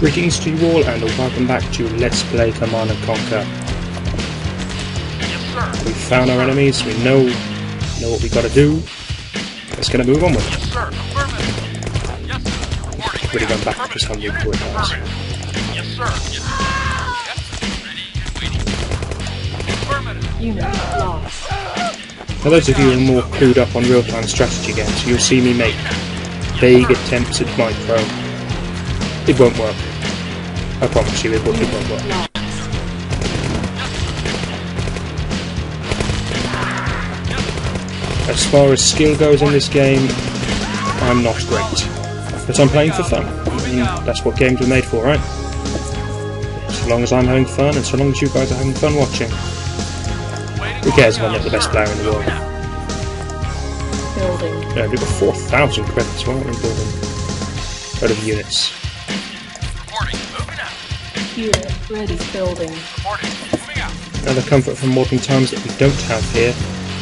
Greetings to you all and welcome back to Let's Play Command & Conquer. Yes, sir. We've found our enemies, we know what we've got to do. Let's get a move on with it. Yes, sir. Affirmative. Yes, sir. Reporting. Really going back to just how new it was. Yes, sir. Yes, sir. Yes, ready and waiting. Affirmative. Unit lost. For those of you who are more clued up on real-time strategy games, you'll see me make vague attempts at micro. It won't work. I promise you, it won't work. As far as skill goes in this game, I'm not great. But I'm playing for fun. And that's what games are made for, right? So long as I'm having fun, and so long as you guys are having fun watching. Who cares if I'm not the best player in the world? Building. Yeah, we've got 4,000 credits. Why aren't we building a load of units? Reporting. Moving out. Unit ready. Building. Reporting. Moving out. Now the comfort from modern times that we don't have here,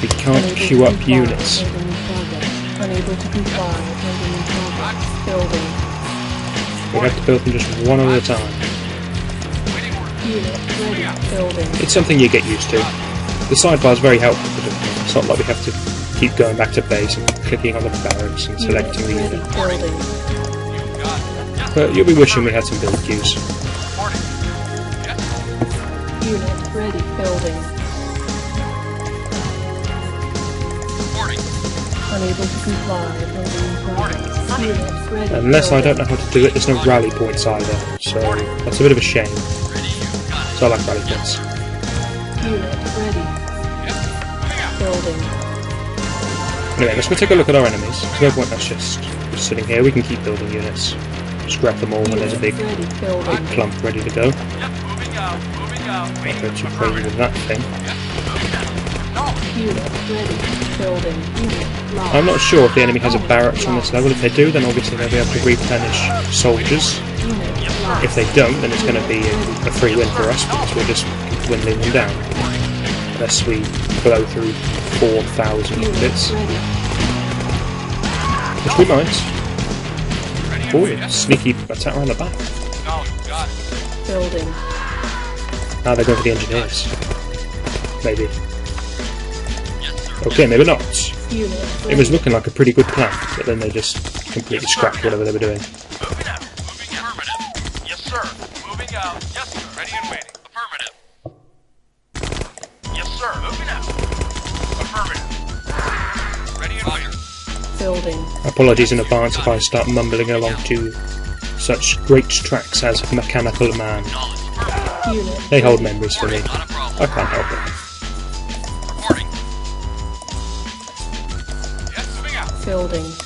we can't queue up units. Unable to comply. Building in progress. Building. We have to build them just one at a time. Waiting order. Unit ready. Building. It's something you get used to. The sidebar is very helpful for doing it. It's not like we have to keep going back to base and clicking on the barracks and selecting the Unit unit. ready. Building. You got it. Yes, But you'll be wishing we had some build queues. reporting. Yes, Unit ready. Building. reporting. Unable to comply. Building in progress. Unit ready. Unless I building. don't know how to do it, there's no rally points either. So that's a bit of a shame. Ready. You got it. So I like rally points. Unit ready. Yes. Moving out. Building. Anyway, let's go take a look at our enemies. There's no point in us just sitting here. We can keep building units. Just grab them all when there's a big Unit ready. Building. clump ready to go. Yes. Moving out. Moving out. Not go too crazy with that thing. Yes. Moving out. Acknowledge. Unit ready. Building. Unit lost. I'm not sure if the enemy has a barracks on this level. If they do, then obviously they'll be able to replenish soldiers. Unit lost. If they don't, then it's going to be a free win for us because we're just dwindling them down. Unless we blow through 4,000 Unit bits, ready. which we might. Ready and Oh, waiting. sneaky attack around the back. Acknowledge. Got it. Building. Now they're going for the engineers. Maybe. Yes, sir. Okay, maybe not. Unit It ready. was looking like a pretty good plan, but then they just completely scrapped whatever they were doing. Moving out. Moving affirmative. Yes, sir. Moving out. Yes, sir. Ready and waiting. Affirmative. Yes, sir. Moving out. Affirmative. Ready and waiting. Building. Apologies in advance if I start mumbling along to such great tracks as Mechanical Man. Knowledge. Affirmative. Unit. They hold memories for me. Not a problem. I can't help it. Reporting. Yes, moving out. Building. Yes,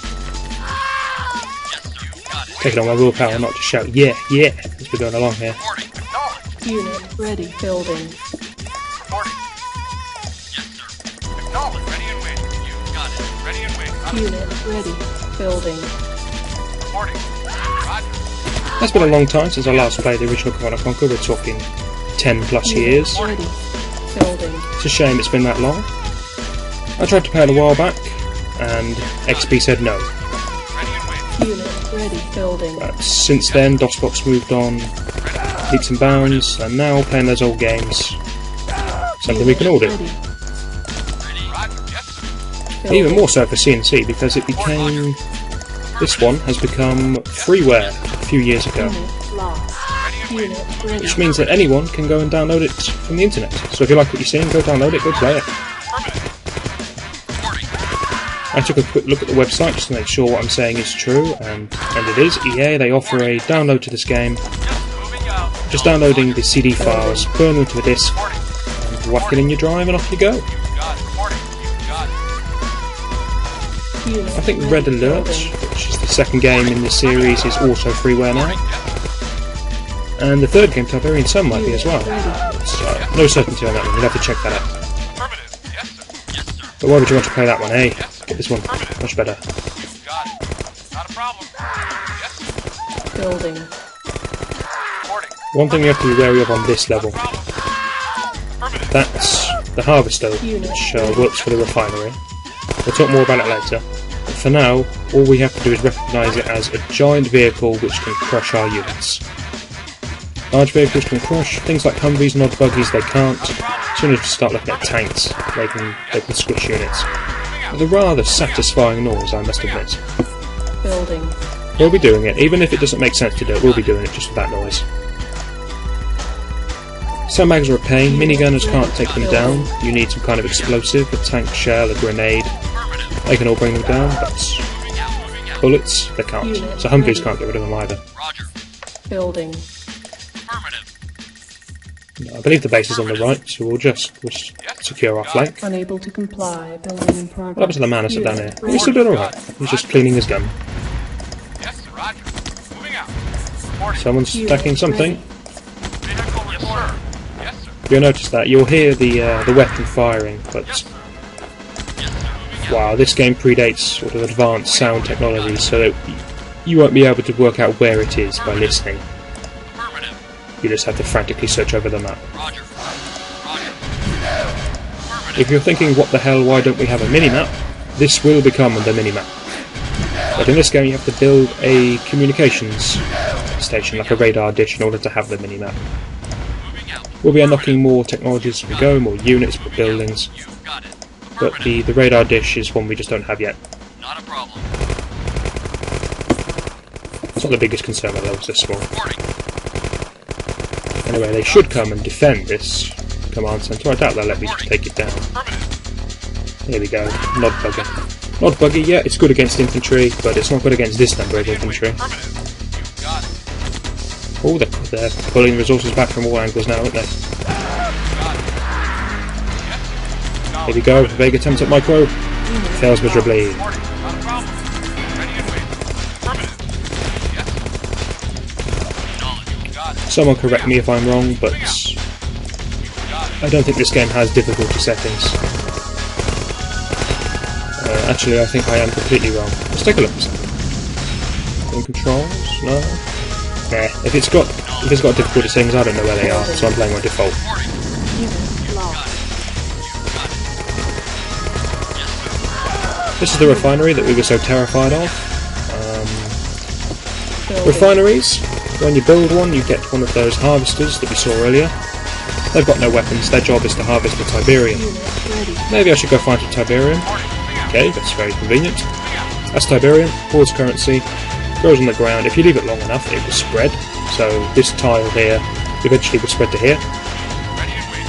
sir. You got it. Taking on my willpower, not to shout, yeah, yeah, as we're going along here. Reporting. Acknowledge. Unit ready. Building. Reporting. Yes, sir. Acknowledge. Ready and waiting. You got it. Ready and waiting. Not a Unit ready. Building. reporting. Roger. It's been a long time since I last played the original Command & Conquer. We're talking 10 plus years. Unit ready. Building. It's a shame it's been that long. I tried to play it a while back, and XP said no. Ready and waiting. Unit ready. Building. But since then, DOSBox moved on leaps and bounds, and now playing those old games, something we can all do. Ready. Ready. Roger. Yes, sir. Building. Even more so for CNC, because it became... This one has become freeware a few years ago, Unit lost. Ready and waiting. Unit ready. which means that anyone can go and download it from the internet. So if you like what you're seeing, go download it, go play it. Affirmative. Reporting. I took a quick look at the website just to make sure what I'm saying is true, and it is. EA, they offer a download to this game. Yes, moving out. Just downloading the CD files, burn them to a disk, Reporting. and whack it in your drive and off you go. You got it. Reporting. You got it. Unit I think ready. Red Alert, Building. which is the second game in this series, is also freeware now. Yes, And the third game, Tiberian Sun, might be as well. Ready. So, no certainty on that one, you'll have to check that out. affirmative. Yes, sir. Yes, sir. But why would you want to play that one, eh? Get this one much better. You got it. Not a problem. Yes, sir. Building. Reporting. One thing you have to be wary of on this level, Problem. Affirmative. that's the harvester, which works for the refinery. We'll talk more about it later. But for now, all we have to do is recognise it as a giant vehicle which can crush our units. Large vehicles can crush, things like Humvees and odd buggies they can't. As soon as you start looking at tanks, they can squish units. With a rather satisfying noise, I must admit. Building. We'll be doing it, even if it doesn't make sense to do it, we'll be doing it just for that noise. Sandbags are a pain, minigunners can't take them down, you need some kind of explosive, a tank shell, a grenade. They can all bring them down, but bullets, they can't. So Humvees can't get rid of them either. Roger. Building. Affirmative. I believe the base is on the right, so we'll just secure our flank. Unable to comply. Building in progress. What happened to the man I down here? He's still doing alright. He's just cleaning his gun. Yes, sir. Roger. Moving out. Reporting. Someone's stacking something. Vehicle report. Yes, sir. You'll notice that. You'll hear the weapon firing, but Yes, sir. Moving out. wow, this game predates sort of advanced sound technology, so that you won't be able to work out where it is by listening. Affirmative. You just have to frantically search over the map. Roger. Roger. If you're thinking, what the hell, why don't we have a mini-map? This will become the mini-map. But in this game you have to build a communications station, like a radar dish, in order to have the mini-map. Moving out. We'll be unlocking more technologies as we go, more units, more buildings, You've got it. but the radar dish is one we just don't have yet. Not a problem. It's not the biggest concern, although it's this small. Reporting. Anyway, they should come and defend this command centre. I doubt they'll let me just take it down. Affirmative. Here we go. Nod buggy. Nod buggy, yeah, it's good against infantry, but it's not good against this number of infantry. Affirmative. You've got it. Oh, they're pulling resources back from all angles now, aren't they? Got it. Yes. Here we go. Vega attempts at micro. Fails miserably. Reporting. Not a problem. Ready and waiting. Affirmative. Yes. Knowledge. Got it. Someone correct me if I'm wrong, but Got it. I don't think this game has difficulty settings. Actually, I think I am completely wrong. Let's take a look. In controls? No. Nah. If it's got difficulty settings, I don't know where they are, so I'm playing on default. Reporting. Unit lost. This is the refinery that we were so terrified of. Building. Refineries. When you build one, you get one of those harvesters that we saw earlier. They've got no weapons. Their job is to harvest the Tiberium. Unit ready. Maybe I should go find some Tiberium. Okay, that's very convenient. That's Tiberium, pulls currency, grows on the ground. If you leave it long enough, it will spread. So this tile here eventually will spread to here. Ready and waiting.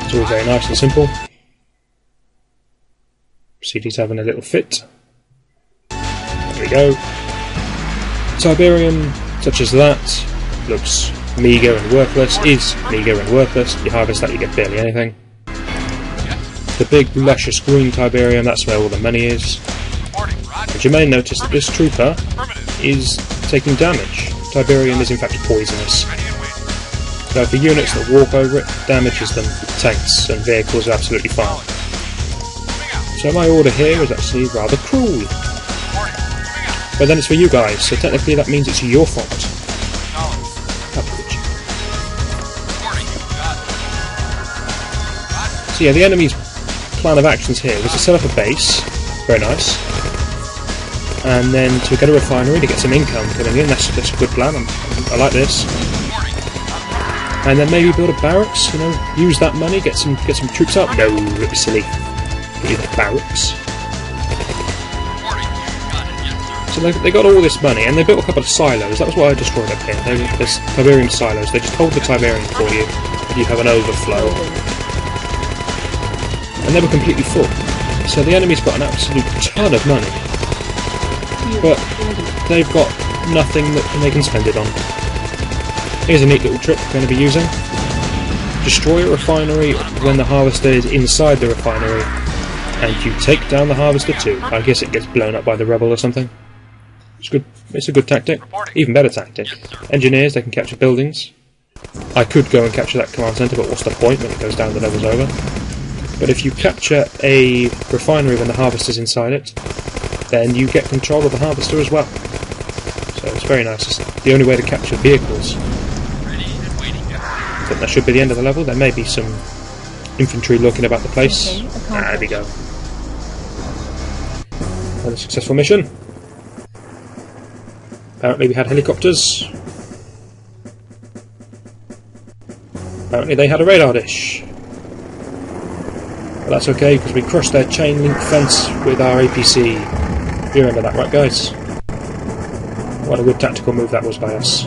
It's all very nice and simple. CD's having a little fit. There we go. Tiberium, such as that, looks meagre and worthless, is meagre and worthless. You harvest that, you get barely anything. The big luscious green Tiberium, that's where all the money is. Reporting. Roger. But you may notice that this trooper Affirmative. is taking damage. Tiberium is in fact poisonous. Ready and waiting. So for units that walk over it, damages them. Tanks and vehicles are absolutely fine. Moving out. So my order here is actually rather cruel. Reporting. Moving out. But then it's for you guys, so technically that means it's your fault. Knowledge. Upwards. Reporting. Got it. So yeah, the enemy's plan of actions here was to set up a base, very nice, and then to get a refinery to get some income coming in. That's a good plan. I like this. Reporting. And then maybe build a barracks. You know, use that money, get some troops up. No, it'd be silly. Use the barracks. Reporting. Got it. Yes, sir. So they got all this money, and they built a couple of silos. That was what I destroyed up here. There's Tiberium silos. They just hold the Tiberium for you if you have an overflow. And they were completely full. So the enemy's got an absolute ton of money, but they've got nothing that they can spend it on. Here's a neat little trick we're going to be using. Destroy a refinery when the harvester is inside the refinery, and you take down the harvester too. I guess it gets blown up by the rebel or something. It's good. It's a good tactic. Even better tactic. Engineers, they can capture buildings. I could go and capture that command centre, but what's the point when it goes down, the level's over? But if you capture a refinery when the harvester's inside it, then you get control of the harvester as well. So it's very nice. It's the only way to capture vehicles. Ready and waiting. I think that should be the end of the level. There may be some infantry looking about the place. Okay, There we go. Another successful mission. Apparently we had helicopters. apparently they had a radar dish. But that's okay, because we crushed their chain link fence with our APC. You remember that, right, guys? What a good tactical move that was by us.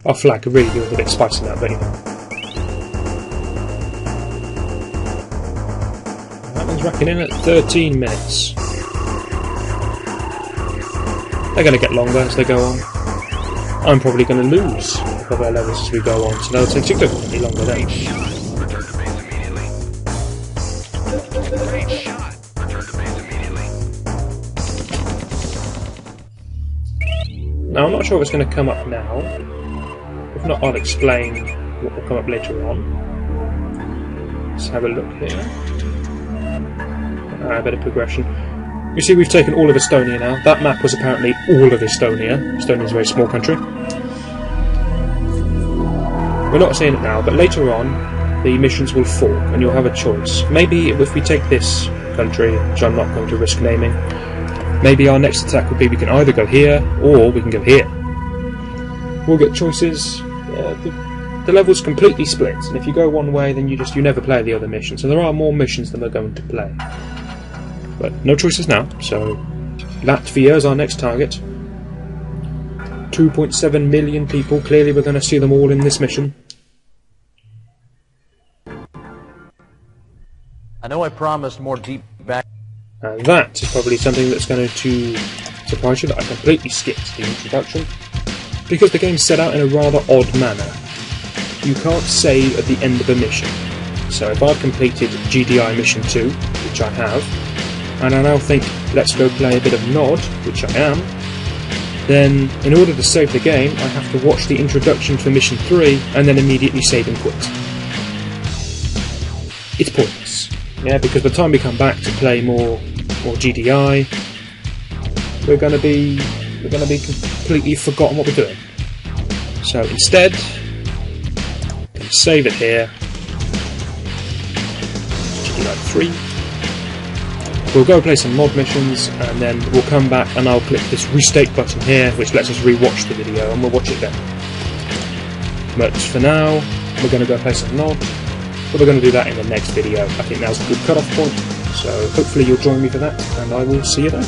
Our flag could really do with a bit of spice in that, but you know. That one's racking in at 13 minutes. They're going to get longer as they go on. I'm probably going to lose a couple of levels as we go on, so that'll take significantly longer then. Return to base immediately. Great shot. Return to base immediately. Now, I'm not sure if it's going to come up now. If not, I'll explain what will come up later on. Let's have a look here. A bit of progression. You see, we've taken all of Estonia now. That map was apparently all of Estonia. Estonia's a very small country. We're not seeing it now, but later on, the missions will fork, and you'll have a choice. Maybe if we take this country, which I'm not going to risk naming, maybe our next attack would be we can either go here, or we can go here. We'll get choices. The level's completely split, and if you go one way, then you never play the other mission. So there are more missions than we're going to play. But no choices now, so Latvia is our next target. 2.7 million people, clearly we're going to see them all in this mission. I know I promised more deep back. And that is probably something that's going to surprise you, that I completely skipped the introduction. Because the game's set out in a rather odd manner. You can't save at the end of a mission. So if I've completed GDI Mission 2, which I have, and I now think, let's go play a bit of Nod, which I am, then in order to save the game, I have to watch the introduction for Mission 3, and then immediately save and quit. It's pointless. Yeah, because by the time we come back to play more GDI, we're going to be completely forgotten what we're doing. So instead, I'm going to save it here. GDI 3. We'll go play some mod missions, and then we'll come back and I'll click this restate button here, which lets us rewatch the video, and we'll watch it then. But for now, we're going to go play some mod, but we're going to do that in the next video. I think now's a good cut-off point, so hopefully you'll join me for that, and I will see you then.